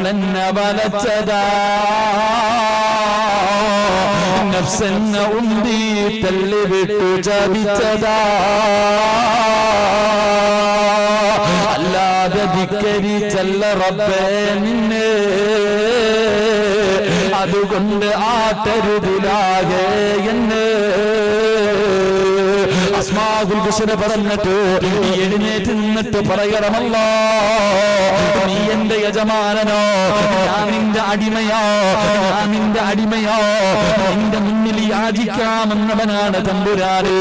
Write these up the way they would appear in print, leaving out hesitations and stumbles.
പെങ്ങളെന്നെ വലച്ചതാ, നഫ്സെന്നെ ഉന്തി തള്ളിവിട്ടു ചതിച്ചതാ, അല്ലാതെ ധിക്കരിച്ചല്ല റബ്ബേ നിന്നെ, അതുകൊണ്ട് ആട്ടരുതിലാകെ എന്നെ. അസ്മാഉൽ ഹുസ്ന പറഞ്ഞിട്ട് എഴുന്നേറ്റ് നിന്നിട്ട് പറയണമല്ലോ, നീ എന്റെ യജമാനനോ, ഞാൻ നിന്റെ അടിമയോ, ഞാൻ നിന്റെ അടിമയോ, നിന്റെ മുന്നിൽ യാചിക്കാമെന്നവനാണ് തമ്പുരാന്.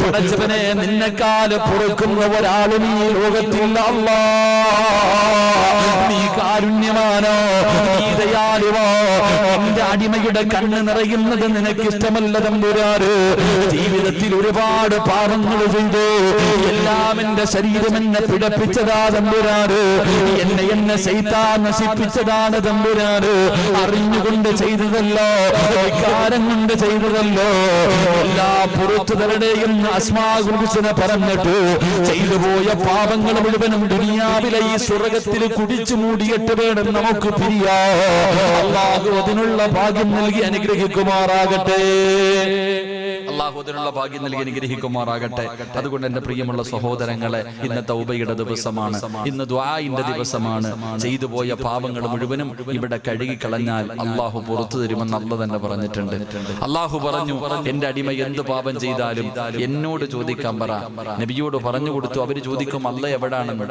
പടച്ചവനെ, നിന്നെക്കാല് പൊറുക്കുന്ന ഒരാളും ഈ ലോകത്തില്ല അല്ലാ. നീ കാരുണ്യമാനോ, നീ ദയാലുവോ, നിന്റെ അടിമയുടെ കണ്ണ് നിറയുന്നത് നിനക്കിഷ്ടമല്ല തമ്പുരാന്. ജീവിതത്തിൽ ഒരുപാട് പാപങ്ങൾ ചെയ്തു, എല്ലാം എന്റെ ശരീരം എന്നെ പിടപ്പിച്ചതാ തമ്പുരാന്, എന്നെ ശൈത്താൻ നശിപ്പിച്ചതാണ് തമ്പുരാന്. അറിഞ്ഞുകൊണ്ട് ചെയ്തതല്ലോ, വികാരം കൊണ്ട് ചെയ്തതല്ലോ, എല്ലാ പുറത്തുതരുടെയും അസ്മാഉൽ ഹുസ്ന പറഞ്ഞിട്ട് ചെയ്തു പോയ പാപങ്ങൾ മുഴുവനും ദുനിയാവിലെ ഈ സ്വർഗത്തിൽ കുടിച്ചു മൂടിയിട്ട് വേണം നമുക്ക് പിരിയാ. അല്ലാഹു അതിനുള്ള ഭാഗ്യം നൽകി അനുഗ്രഹിക്കുമാറാകട്ടെ. അല്ലാഹു അതിനുള്ള ഭാഗ്യം നൽകി അനുഗ്രഹിക്കുമാറാകട്ടെ. അതുകൊണ്ട് എന്റെ പ്രിയമുള്ള സഹോദരങ്ങളെ, ഇന്ന് തൗബയുടെ ദിവസമാണ്, ഇന്ന് ദുആഇന്റെ ദിവസമാണ്. ചെയ്തു പോയ പാപങ്ങൾ മുഴുവനും ഇവിടെ കഴുകിക്കളഞ്ഞാൽ അല്ലാഹു പുറത്തു തരുമെന്ന് അല്ലാഹു തന്നെ പറഞ്ഞിട്ടുണ്ട്. അല്ലാഹു പറഞ്ഞു, എന്റെ അടിമ എന്ത് പാപം ചെയ്താലും എന്നോട് ചോദിക്കാൻ പറ. നബിയോട് പറഞ്ഞു കൊടുത്തു. അവര് ചോദിക്കും അല്ലാഹ് എവിടാണെന്ന്,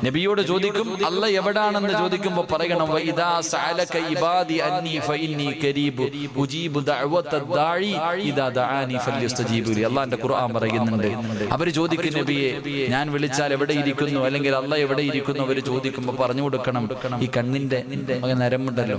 നബിയോട് ചോദിക്കും അല്ലാഹ് എവിടാണെന്ന് ചോദിക്കുമ്പോൾ പറയണം, വഇദാ സഅലക ഇബാദി അന്നി ഫഇന്നി ഖരീബ് ഉജീബു ദഅവത്തദ് ദാഇ ഇദാ ദഅാനി ഫല്യസ്തജീബു ലി. അല്ലാഹുവിന്റെ ഖുർആൻ പറയുന്നുണ്ട്. അവര് ചോദിക്കും, നബിയെ ഞാൻ വിളിച്ചാൽ എവിടെ ഇരിക്കുന്നു, അല്ലെങ്കിൽ അല്ലാഹ് എവിടെ ഇരിക്കുന്നു? അവര് ചോദിക്കുമ്പോൾ പറഞ്ഞു കൊടുക്കണം, ഈ കണ്ണിന്റെ നരമ്പുണ്ടല്ലോ,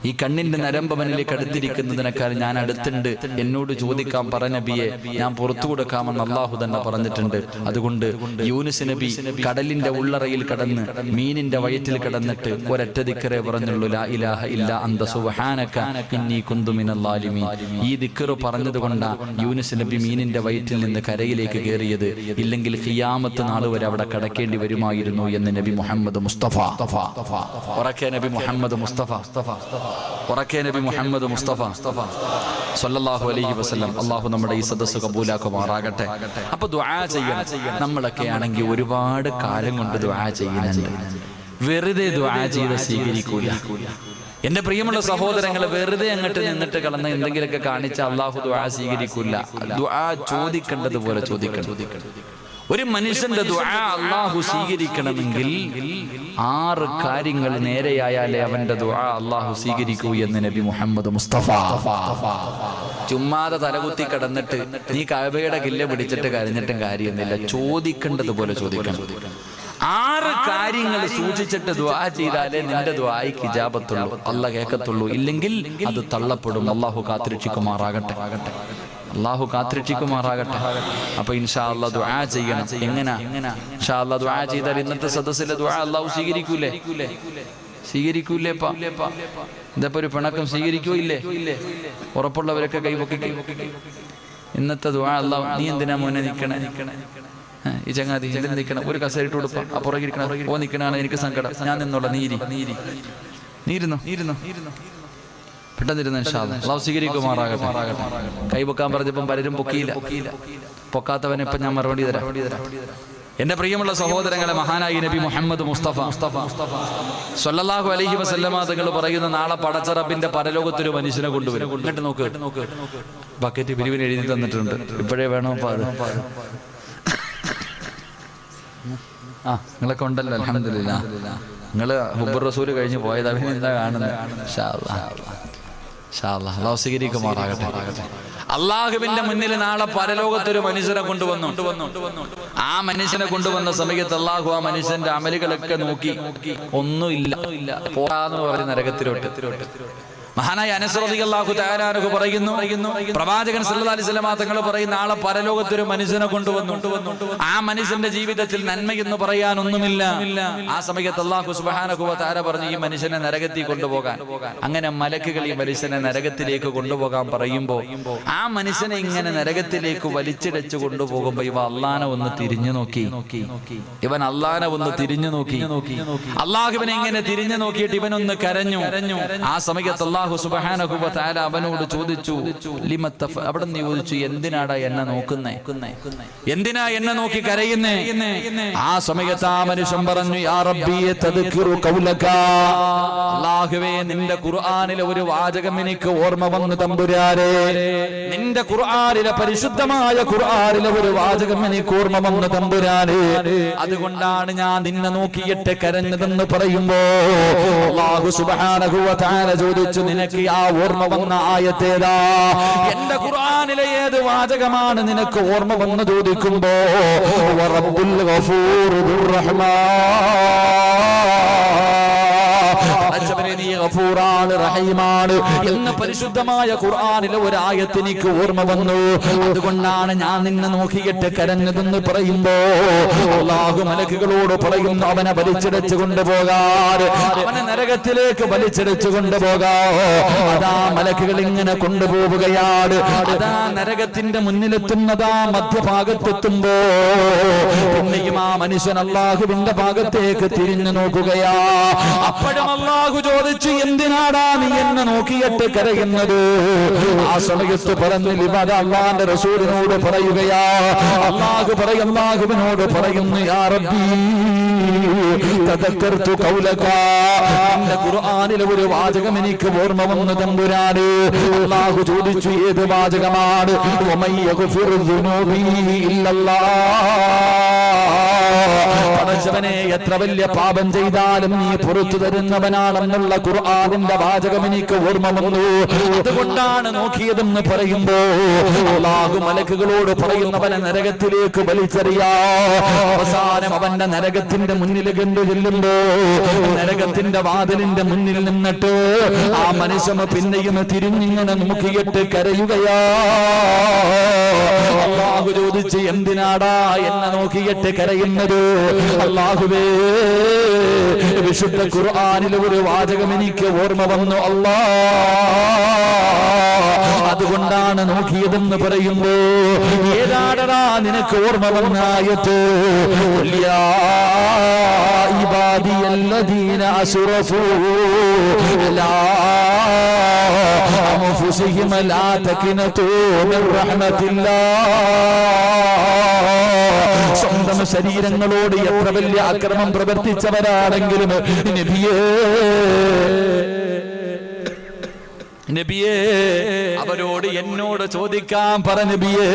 ഈ കണ്ണിന്റെ നരമ്പ് അവനിലേക്ക് അടുത്തിരിക്കുന്നതിനേക്കാൾ ഞാൻ അടുത്തുണ്ട്, എന്നോട് ചോദിക്കാൻ പറ നബിയെ, ഞാൻ പുറത്തു കൊടുക്കാമെന്ന് അല്ലാഹു തന്നെ പറഞ്ഞിട്ടുണ്ട്. അതുകൊണ്ട് യൂനുസ് നബി കടലിന്റെ ഉള്ളറയിൽ കടന്ന് മീനിന്റെ വയറ്റിൽ കിടന്നിട്ട് ഒരൊറ്റ ദിക്റേ പറഞ്ഞുള്ളൂ, ലാ ഇലാഹ ഇല്ലാ അന്ത സുബ്ഹാനക ഇന്നി കുന്തു മിനൽ ളാലിമീൻ. ഈ ദിക്ർ പറഞ്ഞതുകൊണ്ടാ യൂനുസ് നബി മീനിന്റെ വയറ്റിൽ നിന്ന് കരയിലേക്ക് കയറിയത്. ഇല്ലെങ്കിൽ ഖിയാമത്ത് നാൾ വരെ അവിടെ കടക്കേണ്ടി വരുമായിരുന്നു എന്ന് നബി മുഹമ്മദ് മുസ്തഫ. ഉറക്കെ നബി മുഹമ്മദ് മുസ്തഫ, ഉറക്കെ നബി മുഹമ്മദ് മുസ്തഫ സല്ലല്ലാഹു അലൈഹി വസല്ലം. അല്ലാഹു നമ്മുടെ ഈ സദസ്സ് കബൂലാക്കുമാറാകട്ടെ. അപ്പൊ ദുആ ചെയ്യണം. നമ്മളൊക്കെ ആണെങ്കിൽ ഒരുപാട് കാലം കൊണ്ട് ദുആ ചെയ്യുന്നുണ്ട്, വെറുതെ ദുആ ചെയ്ത് സ്വീകരിക്കൂല. എന്റെ പ്രിയമുള്ള സഹോദരങ്ങളെ, വെറുതെ അങ്ങോട്ട് നിന്നിട്ട് കളന്ന് എന്തെങ്കിലുമൊക്കെ കാണിച്ച അല്ലാഹു ദുആ സ്വീകരിക്കൂല. ദുആ ചോദിക്കേണ്ടതുപോലെ ചോദിക്കണം. ഒരു മനുഷ്യന്റെ ദുആ അല്ലാഹു സ്വീകരിക്കണമെങ്കിൽ 6 കാര്യങ്ങൾ നേരെയായാലേ അവന്റെ ദുആ അല്ലാഹു സ്വീകരിക്കൂ എന്ന് നബി മുഹമ്മദ് മുസ്തഫ. ചുമ്മാതെ തലകുത്തി കിടന്നിട്ട് നീ കഅബയുടെ കില്ല പിടിച്ചിട്ട് കരഞ്ഞിട്ടും കാര്യമൊന്നുമില്ല. ചോദിക്കേണ്ടതുപോലെ ചോദിക്കണം. 6 കാര്യങ്ങൾ സൂക്ഷിച്ചിട്ട് ദുആ ചെയ്താലേ നിന്റെ ദുആയ്ക്ക് ഇജാബത്തുള്ളൂ, അല്ലാഹ് കേൾക്കത്തുള്ളൂ. ഇല്ലെങ്കിൽ അത് തള്ളപ്പെടും. അല്ലാഹു കാത്തിരക്ഷിക്കുമാറാകട്ടെ, അല്ലാഹു കാത്തിരക്ഷിക്കുമാറാകട്ടെ. അപ്പൊ ഇൻഷാ അല്ലാഹ് ദുആ ചെയ്യണം. എങ്ങനെ ഇൻഷാ അല്ലാഹ് ദുആ ചെയ്താൽ ഇന്നത്തെ സദസ്സിലെ ദുആ അല്ലാഹു സ്വീകരിക്കൂലേ? സ്വീകരിക്കൂലേപ്പാ? ഇതപ്പോ ഒരു പിണക്കം സ്വീകരിക്കൂ ഇല്ലേ? ഉറപ്പുള്ളവരൊക്കെ കൈപൊക്കി. ഇന്നത്തെ ദുആ അല്ലാഹു, നീ എന്തിനാ മോനെ നിക്കണേ, ഈ ചങ്ങാതി എന്തിനാ നിക്കണം, ഒരു കസേരയിട്ട് കൊടുപ്പാ, ആ പുറകിരിക്കണ, ഓ നിക്കണാണ് എനിക്ക് സങ്കടം, ഞാൻ നിന്നോളാം, നീരുന്നു പെട്ടെന്നിരുന്ന ഇൻഷാ അല്ലാഹ് അല്ലാഹു സ്വീകരിക്കുമാറാകട്ടെ. കൈപൊക്കാൻ പറഞ്ഞപ്പം പലരും പൊക്കിയില്ല. പൊക്കാത്തവനെ ഇപ്പം ഞാൻ മറുപടി തരാം. എന്റെ പ്രിയമുള്ള സഹോദരങ്ങളെ, മഹാനായി നബി മുഹമ്മദ് മുസ്തഫ സ്വല്ലല്ലാഹു അലൈഹി വസല്ലമ തങ്ങൾ പറയുന്ന, നാളെ പടച്ച റബ്ബിന്റെ പരലോകത്തൊരു മനുഷ്യനെ കൊണ്ടുവരും. എന്നിട്ട് നോക്ക്, ബക്കറ്റ് പിരിവിന് എഴുതി തന്നിട്ടുണ്ട്, ഇപ്പോഴേ വേണോ പാട്. നിങ്ങളൊക്കെ ഉണ്ടല്ലോ അൽഹംദുലില്ലാഹ്. നിങ്ങള് ഹുബ്ബുർ റസൂൽ കഴിഞ്ഞ് പോയത് അവന് എന്താ കാണുന്നത്? ഇൻഷാ അല്ലാഹ് അല്ലാഹു സ്വീകരിക്കുമാറാകട്ടെ. അള്ളാഹുവിന്റെ മുന്നിൽ നാളെ പരലോകത്തൊരു മനുഷ്യനെ കൊണ്ടുവന്നു. ആ മനുഷ്യനെ കൊണ്ടുവന്ന സമയത്ത് അള്ളാഹു ആ മനുഷ്യന്റെ അമലുകളൊക്കെ നോക്കി, ഒന്നുമില്ല, പോരാന്ന് പറഞ്ഞ് നരകത്തിലോട്ട്. മഹാനായ അനസ് റളിയല്ലാഹു തആല അൻഹു പറയുന്നു, പ്രവാചകൻ സല്ലല്ലാഹു അലൈഹി വസല്ലം തങ്ങൾ പറയുന്ന നാളെ പരലോകത്തൊരു മനുഷ്യനെ കൊണ്ടുവന്നു. ആ മനുഷ്യന്റെ ജീവിതത്തിൽ നന്മയെന്ന് പറയാൻ ഒന്നുമില്ല. ആ സമയത്ത് അല്ലാഹു സുബ്ഹാനഹു വ തആല പറഞ്ഞു, ഈ മനുഷ്യനെ നരകത്തിൽ കൊണ്ടുപോകാൻ. അങ്ങനെ മലക്കുകൾ ഈ മനുഷ്യനെ നരകത്തിലേക്ക് കൊണ്ടുപോകാൻ പറയുമ്പോൾ ആ മനുഷ്യനെ ഇങ്ങനെ നരകത്തിലേക്ക് വലിച്ചിടച്ചു കൊണ്ടുപോകുമ്പോ ഇവ അള്ളാനെ ഒന്ന് തിരിഞ്ഞു നോക്കി. ഇവൻ അള്ളാനെ ഒന്ന് തിരിഞ്ഞു നോക്കി. അള്ളാഹുവിനെ ഇങ്ങനെ തിരിഞ്ഞു നോക്കിയിട്ട് ഇവനൊന്ന് കരഞ്ഞു. ആ സമയത്ത് അല്ലാഹു സുബ്ഹാനഹു വ തആല അവനോട് ചോദിച്ചു, അവിടെ നിന്ന് ചോദിച്ചു, എന്തിനാടാ എന്നെ നോക്കുന്നേ, എന്തിനാ എന്നെ നോക്കി കരയുന്നേ? ആ സമയത്ത് ആ മനുഷ്യൻ പറഞ്ഞു, യാ റബ്ബി തദ്കിറു ഖൗലക, അല്ലാഹുവേ നിന്റെ ഖുർആനിലെ ഒരു വാചകം എനിക്ക് ഓർമ്മ വന്നു തമ്പുരാനെ. നിന്റെ ഖുർആനിലെ പരിശുദ്ധമായ ഖുർആനിലെ ഒരു വാചകം എനിക്ക് ഓർമ്മ വന്നു തമ്പുരാനെ. അതുകൊണ്ടാണ് ഞാൻ നിന്നെ നോക്കിയിട്ട് കരഞ്ഞതെന്ന് പറയുമ്പോ അല്ലാഹു സുബ്ഹാനഹു വ തആല ചോദിച്ചു, നിനക്ക് ആ ഓർമ്മ വന്ന ആയത്തേതാ? എന്റെ ഖുർആനിലെ ഏത് വാചകമാണ് നിനക്ക് ഓർമ്മ വന്ന് ചോദിക്കുമ്പോ റബ്ബുൽ ഗഫൂറുർ റഹ്മാൻ, നീ ഗഫൂറാണ് റഹീമാണ് എന്ന പരിശുദ്ധമായ ഖുർആനിലെ ഒരു ആയത്ത് എനിക്ക് ഓർമ്മ വന്നു. അതുകൊണ്ടാണ് ഞാൻ നിന്നെ നോക്കിയിട്ട് കരഞ്ഞതെന്ന് പറയുമ്പോ അല്ലാഹു മലക്കുകളോട് പറയുന്നു, അവനെ വലിച്ചിടച്ചു കൊണ്ടുപോകാൻ, അവനെ നരകത്തിലേക്ക് വലിച്ചിടച്ചു കൊണ്ടുപോകാ. അതാ മലക്കുകൾ ഇങ്ങനെ കൊണ്ടുപോവുകയാണ്. അതാ നരകത്തിന്റെ മുന്നിലെത്തുന്നതാ മധ്യഭാഗത്തെത്തുമ്പോ പിന്നെയും ആ മനുഷ്യൻ അല്ലാഹുവിന്റെ ഭാഗത്തേക്ക് തിരിഞ്ഞു നോക്കുകയാ. അപ്പോഴും അല്ലാഹു ചോദിച്ചു, എന്തിനാടാ നീ എന്നെ നോക്കിയിട്ട് കരയുന്നത്? ആ സമയത്ത് പറഞ്ഞു, അല്ലാഹുവിന്റെ റസൂലിനോട് പറയുകയാ. അല്ലാഹുവിനോട് പറയുന്നു, യാ റബ്ബി തദക്കർതു ഖൗലക, നിന്റെ ഖുർആനിലെ ഒരു വാചകം എനിക്ക് ഓർമ്മ വന്നു തമ്പുരാനെ. അല്ലാഹു ചോദിച്ചു, ഏത് വാചകമാണ്? വമൻ യഗ്ഫിറു ദുനൂബി ഇല്ലല്ലാഹ്, പടച്ചവനെ എത്ര വലിയ പാപം ചെയ്താലും നീ പുറത്തു തരുന്നവനാണെന്നുള്ള ഖുർആനിന്റെ വാചകം എനിക്ക് ഓർമ്മ വന്നു. അതുകൊണ്ടാണ് നോക്കിയതെന്ന് പറയുമ്പോ അല്ലാഹു മലക്കുകളോട് പറയുന്നവനെ നരകത്തിലേക്ക് വലിച്ചെറിയാ. അവസാനം അവന്റെ നരകത്തിന്റെ മുന്നിൽ കണ്ടു ചെല്ലുമ്പോ നരകത്തിന്റെ വാതിലിന്റെ മുന്നിൽ നിന്നിട്ട് ആ മനുഷ്യന് പിന്നെയും തിരിഞ്ഞിങ്ങനെ നോക്കിയിട്ട് കരയുകയാ. അല്ലാഹു ചോദിച്ച്, എന്തിനാടാ എന്നെ നോക്കിയിട്ട് കരയുന്നത്? അല്ലാഹുവേ വിശുദ്ധ ഖുർആനിലെ ഒരു വാചകം എനിക്ക് ഓർമ്മ വന്നു അതുകൊണ്ടാണ് നോക്കിയതെന്ന് പറയുമ്പോ ഏതാടടാ നിനക്ക് ഓർമ്മ വന്ന ആയത്ത്? യാ ഇബാദിയല്ലദീന അസ്റഫൂ ലാ അൻഫുസിഹിം ലാ തഖ്നതൂ മിർ റഹ്മത്തില്ലാഹ്. സ്വന്തം ശരീരങ്ങളോട് എത്ര വലിയ അക്രമം പ്രവർത്തിച്ചവരാണെങ്കിലും നബിയേ അവരോട് എന്നോട് ചോദിക്കാൻ പറ നബിയേ,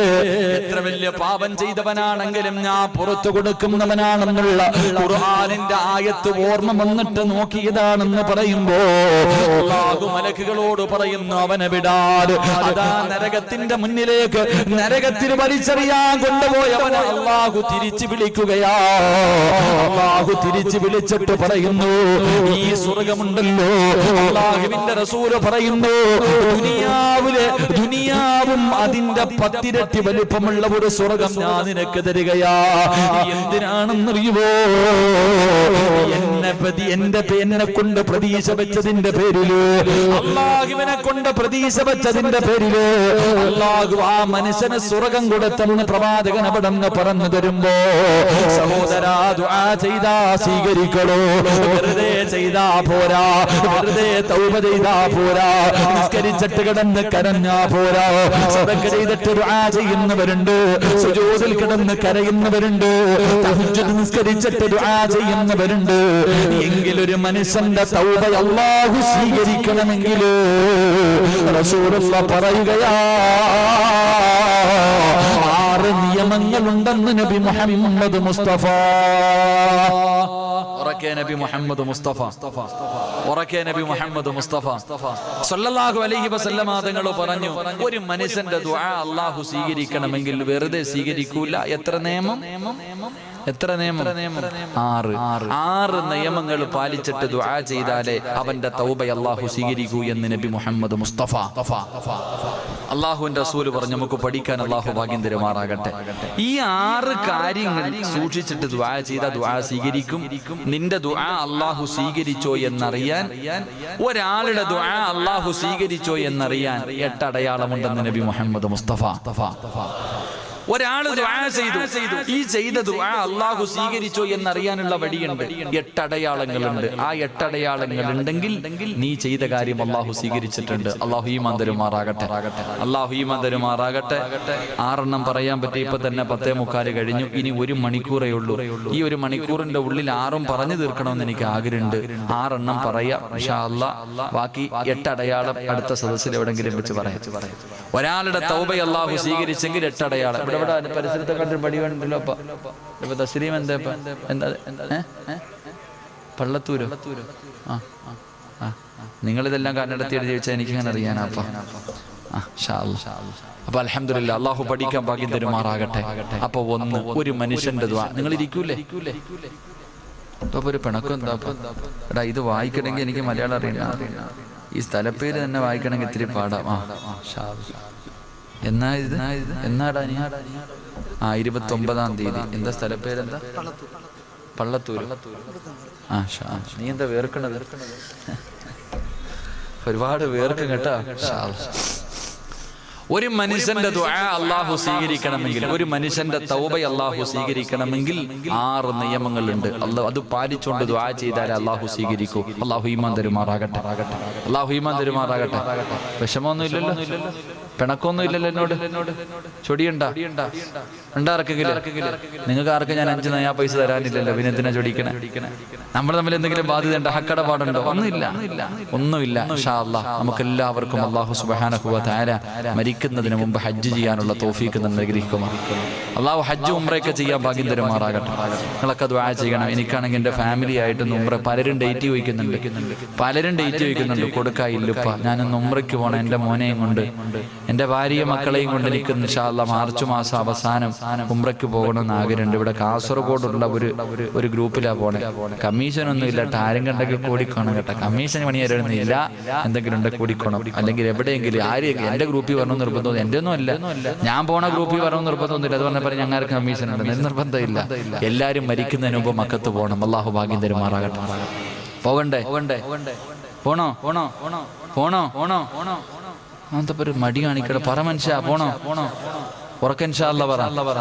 എത്ര വലിയ പാപം ചെയ്തവനാണെങ്കിലും ഞാൻ പുറത്തു കൊടുക്കുന്നവനാണെന്നുള്ള ഖുർആനിന്റെ ആയത്ത് ഓർമ്മ വന്നിട്ട് നോക്കിയതാണെന്ന് പറയുമ്പോ അല്ലാഹു മലക്കുകളോട് പറയുന്നു, അവനെ വിടാതെ അതാ നരകത്തിന്റെ മുന്നിലേക്ക് നരകത്തിൽ വലിച്ചെറിയാൻ കൊണ്ടുപോയവനെ അല്ലാഹു തിരിച്ചു വിളിക്കുകയാ. അല്ലാഹു തിരിച്ചു വിളിച്ചിട്ട് പറയുന്നു, ഈ സ്വർഗമുണ്ടല്ലോ, അല്ലാഹുവിന്റെ റസൂല് പറയുന്നു, ദുനിയാവും അതിന്റെ 10 ഇരട്ടി വലിപ്പമുള്ള ഒരു സ്വർഗം ഞാൻ നിനക്ക് തരികയാ. എന്തിനാണെന്നറിയുമോ? എന്നെ കൊണ്ട് പ്രതീക്ഷ വെച്ചതിന്റെ പേരില്, അല്ലാഹുവിനെ കൊണ്ട് പ്രതീക്ഷ വെച്ചതിന്റെ പേരില് അല്ലാഹു ആ മനുഷ്യന് സ്വർഗം കൊടുത്തെന്ന് പ്രവാചകൻ അവിടെ നിന്ന് പറഞ്ഞു തരുമ്പോ, സഹോദരാ ദുആ ചെയ്താ സ്വീകരിക്കണോ? വെറുതെ ചെയ്താ പോരാ, വെറുതെ തൗബ ചെയ്താ പോരാ, നിസ്കരിച്ചിട്ട് കിടന്ന് കരഞ്ഞാ പോരാ. സദഖ ചെയ്തിട്ട് ദുആ ചെയ്യുന്നവരുണ്ട്, സുജൂദിൽ കിടന്ന് കരയുന്നവരുണ്ട്, തഹജ്ജുദ് നിസ്കരിച്ചിട്ട് ദുആ ചെയ്യുന്നവരുണ്ട്. എങ്കിലൊരു മനുഷ്യന്റെ തൗബ അല്ലാഹു സ്വീകരിക്കണമെങ്കിൽ റസൂലുള്ളാഹി പറയുകയാ, 6 നിയമങ്ങളുണ്ടെന്ന് നബി മുഹമ്മദ് മുസ്തഫ. ഉറക്കെ നബി മുഹമ്മദ് മുസ്തഫ. ഉറക്കെ നബി മുഹമ്മദ് മുസ്തഫ സല്ലല്ലാഹു അലൈഹി വസല്ലമ തങ്ങൾ പറഞ്ഞു, ഒരു മനുഷ്യന്റെ ദുആ അല്ലാഹു സ്വീകരിക്കണമെങ്കിൽ വെറുതെ സ്വീകരിക്കൂല. എത്ര നിയമം? 6 നിയമങ്ങൾ പാലിച്ചിട്ട് ദുആ ചെയ്താലേ അവന്റെ തൗബ അല്ലാഹു സ്വീകരിക്കൂ എന്ന് നബി മുഹമ്മദ് മുസ്തഫ. അല്ലാഹുവിന്റെ റസൂൽ പറഞ്ഞു, നമുക്ക് പഠിക്കാൻ അല്ലാഹു ഭാഗ്യം തരുമാറാകട്ടെ. ഈ 6 കാര്യങ്ങൾ സൂക്ഷിച്ചിട്ട് ദുആ ചെയ്താൽ ദുആ സ്വീകരിക്കും. നിന്റെ ദുആ അല്ലാഹു സ്വീകരിച്ചോ എന്നറിയാൻ, ഒരാളുടെ ദുആ അല്ലാഹു സ്വീകരിച്ചോ എന്നറിയാൻ 8 അടയാളമുണ്ടെന്ന് നബി മുഹമ്മദ് മുസ്തഫ. ഒരാൾ ദുആ ചെയ്തു, ഈ ചെയ്ത ദുആ അല്ലാഹു സ്വീകരിച്ചോ എന്നറിയാനുള്ള വഴിയുണ്ട്. 8 അടയാളങ്ങളുണ്ട്. ആ 8 അടയാളങ്ങൾ ഉണ്ടെങ്കിൽ നീ ചെയ്ത കാര്യം അല്ലാഹു സ്വീകരിച്ചിട്ടുണ്ട്. അല്ലാഹു ഈമാൻ തരുമാറാകട്ടെ. അല്ലാഹു ഈമാൻ തരുമാറാകട്ടെ. 6 പറയാൻ പറ്റി. ഇപ്പൊ തന്നെ 10:45 കഴിഞ്ഞു. ഇനി 1 മണിക്കൂറേ ഉള്ളൂ. ഈ 1 മണിക്കൂറിന്റെ ഉള്ളിൽ 6 പറഞ്ഞു തീർക്കണമെന്ന് എനിക്ക് ആഗ്രഹമുണ്ട്. 6 പറയാം ഇൻഷാ അല്ലാഹ്. ബാക്കി 8 അടയാളം അടുത്ത സദസ്സിൽ എവിടെങ്കിലും വെച്ച് പറയാം. ഒരാളുടെ തൗബ അല്ലാഹു സ്വീകരിച്ചെങ്കിൽ 8 അടയാളം. ഇവിടെ പരിസരത്തെ കണ്ടൊരു പടി വേണ്ടല്ലോ. ഇപ്പൊ തസ്ലീം എന്താ പള്ളത്തൂരോ? നിങ്ങളിതെല്ലാം കണ്ണെടുത്തി എഴുതി വെച്ചാൽ എനിക്കിങ്ങനെ അറിയാനാ. അപ്പൊ അൽഹംദുലില്ലാ, അല്ലാഹു പഠിക്കാൻ ഭാഗ്യം തരുമാറാകട്ടെ. അപ്പൊ ഒരു മനുഷ്യന്റെ ദുആ. നിങ്ങൾ ഇരിക്കൂലേ? അപ്പൊ ഒരു പിണക്കം എന്താ? എടാ, ഇത് വായിക്കണമെങ്കിൽ എനിക്ക് മലയാളം അറിയണം. ഈ സ്ഥലപ്പേര് തന്നെ വായിക്കണമെങ്കിൽ ഇത്തിരി പാടാം. എന്നാടാ 29-ാം തീയതി. എന്താ സ്ഥലപ്പേരെന്താ? പള്ളത്തൂർ. നീ എന്താ വേർക്കണത്? ഒരുപാട് വേർക്കും കേട്ടാ. ഒരു മനുഷ്യന്റെ ദുആ അല്ലാഹു സ്വീകരിക്കണമെങ്കിൽ, ഒരു മനുഷ്യന്റെ തൗബ അല്ലാഹു സ്വീകരിക്കണമെങ്കിൽ 6 നിയമങ്ങളുണ്ട്. അത് പാലിച്ചുകൊണ്ട് ദുആ ചെയ്താൽ അല്ലാഹു സ്വീകരിക്കൂ. അല്ലാഹു ഈമാൻ തരുമാറാകട്ടെ. അല്ലാഹു ഈമാൻ തരുമാറാകട്ടെ. വിഷമമൊന്നും ഇല്ലല്ലോ, പിണക്കൊന്നും ഇല്ലല്ലോ എന്നോട്? ചൊടിയുണ്ടാ? ഉണ്ടാർക്കെങ്കിലും? നിങ്ങൾക്ക് ആർക്കും ഞാൻ 5 നയാ പൈസ തരാനില്ലല്ലോ. പിന്നെ എന്തിനാ ചൊടിക്കണേ? നമ്മൾ തമ്മിൽ എന്തെങ്കിലും ബാധ്യത ഉണ്ടോ? ഹക്കടപാടുണ്ടോ? ഒന്നുമില്ല. ഇൻഷാ അല്ലാഹ് നമുക്കെല്ലാവർക്കും അല്ലാഹു സുബ്ഹാനഹു വ തആല മരിക്കുന്നതിന് മുമ്പ് ഹജ്ജ് ചെയ്യാനുള്ള തൗഫീഖ് അനുഗ്രഹിക്കുമാറാകട്ടെ. അല്ലാഹു ഹജ്ജ് ഉംറയൊക്കെ ചെയ്യാൻ ഭാഗ്യം തരുമാറാകട്ടെ. നിങ്ങളൊക്കെ ദുആ ചെയ്യണം. എനിക്കാണെങ്കിൽ എൻ്റെ ഫാമിലി ആയിട്ട് ഉംറ പലരും ഡേറ്റ് ചോദിക്കുന്നുണ്ട്. കൊടുക്കായില്ലപ്പ. ഞാനൊന്ന് ഉംറയ്ക്ക് പോകണം എൻ്റെ മോനെയും കൊണ്ട്, എൻ്റെ ഭാര്യയും മക്കളെയും കൊണ്ട്. എനിക്ക് ഇൻഷാ അല്ലാഹ് മാർച്ച് മാസം അവസാനം ഉംറയ്ക്ക് പോകണമെന്ന് ആഗ്രഹമുണ്ട്. ഇവിടെ കാസർഗോഡുള്ള ഒരു ഗ്രൂപ്പിലാണ് പോണേ. കമ്മീഷനൊന്നും ഇല്ല. ആരും കണ്ടെങ്കിൽ കൂടിക്കോണം കേട്ടോ. കമ്മീഷൻ പണിയാരൊന്നുമില്ല. എന്തെങ്കിലും ഉണ്ടെങ്കിൽ കൂടിക്കോണം. അല്ലെങ്കിൽ എവിടെയെങ്കിലും ആരെയൊക്കെ എൻ്റെ ഗ്രൂപ്പിൽ വരണം നിർബന്ധം. എൻ്റെ ഒന്നും അല്ല, ഞാൻ പോണ ഗ്രൂപ്പിൽ വരണം നിർബന്ധമൊന്നുമില്ല. അത് പറഞ്ഞപ്പോൾ ഞങ്ങൾക്ക് കമ്മീഷൻ ഉണ്ട്, നിർബന്ധമില്ല. എല്ലാവരും മരിക്കുന്നതിന് മുമ്പ് മക്കത്ത് പോകണം. അല്ലാഹു ഭാഗ്യം തരുമാറാകട്ടെ. പോകണ്ടേ? പോണോ? അങ്ങനത്തെ ഒരു മടി കാണിക്കട. പറ മനുഷ്യ, പോണോ? ഉറക്കെ ഇൻഷാ അല്ലാഹ് പറ.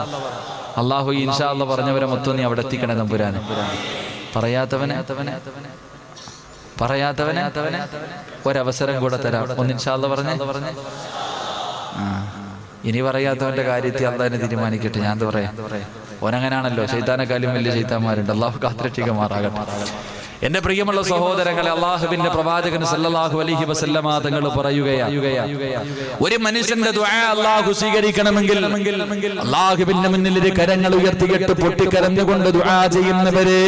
അല്ലാഹു ഇൻഷാ അല്ലാഹ് പറഞ്ഞവരെ മൊത്തം നീ അവിടെ എത്തിക്കണേ തമ്പുരാനെ. പറയാത്തവനെ ഒരവസരം കൂടെ തരാം. ഒന്ന് ഇൻഷാ അല്ലാഹ് പറഞ്ഞേ. ഇനി പറയാത്തവന്റെ കാര്യത്തിൽ അല്ലാഹ് തീരുമാനിക്കട്ടെ. ഞാൻ എന്താ പറയാ? ഓനങ്ങനാണല്ലോ. ശൈത്താനെക്കാളും വലിയ ശൈത്താന്മാരുണ്ട്. അല്ലാഹു കാത്തുരക്ഷിക്കുമാറാകട്ടെ. എന്റെ പ്രിയമുള്ള സഹോദരങ്ങളെ, അല്ലാഹുവിന്റെ പ്രവാചകൻ സല്ലല്ലാഹു അലൈഹി വസല്ലമ തങ്ങൾ പറയുകയാണ്, ഒരു മനുഷ്യന്റെ ദുആ അല്ലാഹു സ്വീകരിക്കണമെങ്കിൽ അല്ലാഹുവിന്റെ മുന്നിൽ കരങ്ങൾ ഉയർത്തിയിട്ട് പൊട്ടിക്കരഞ്ഞുകൊണ്ട് ദുആ ചെയ്യുന്നവരെ